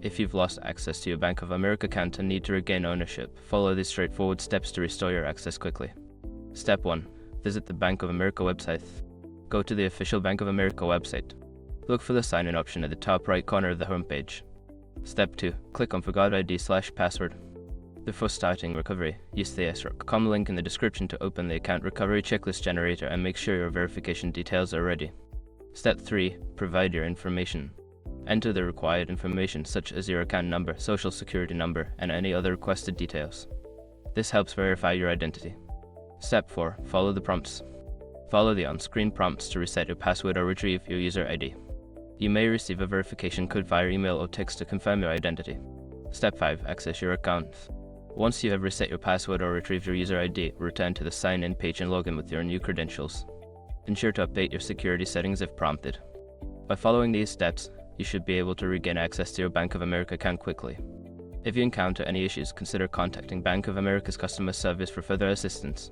If you've lost access to your Bank of America account and need to regain ownership, follow these straightforward steps to restore your access quickly. Step 1. Visit the Bank of America website. Go to the official Bank of America website. Look for the sign-in option at the top right corner of the homepage. Step 2. Click on Forgot ID/password. Before starting recovery, use the SROC.com link in the description to open the account recovery checklist generator and make sure your verification details are ready. Step 3. Provide your information. Enter the required information such as your account number, social security number, and any other requested details. This helps verify your identity. Step 4. Follow the prompts. Follow the on-screen prompts to reset your password or retrieve your user ID. You may receive a verification code via email or text to confirm your identity. Step 5. Access your account. Once you have reset your password or retrieved your user ID, return to the sign-in page and log in with your new credentials. Ensure to update your security settings if prompted. By following these steps, you should be able to regain access to your Bank of America account quickly. If you encounter any issues, consider contacting Bank of America's customer service for further assistance.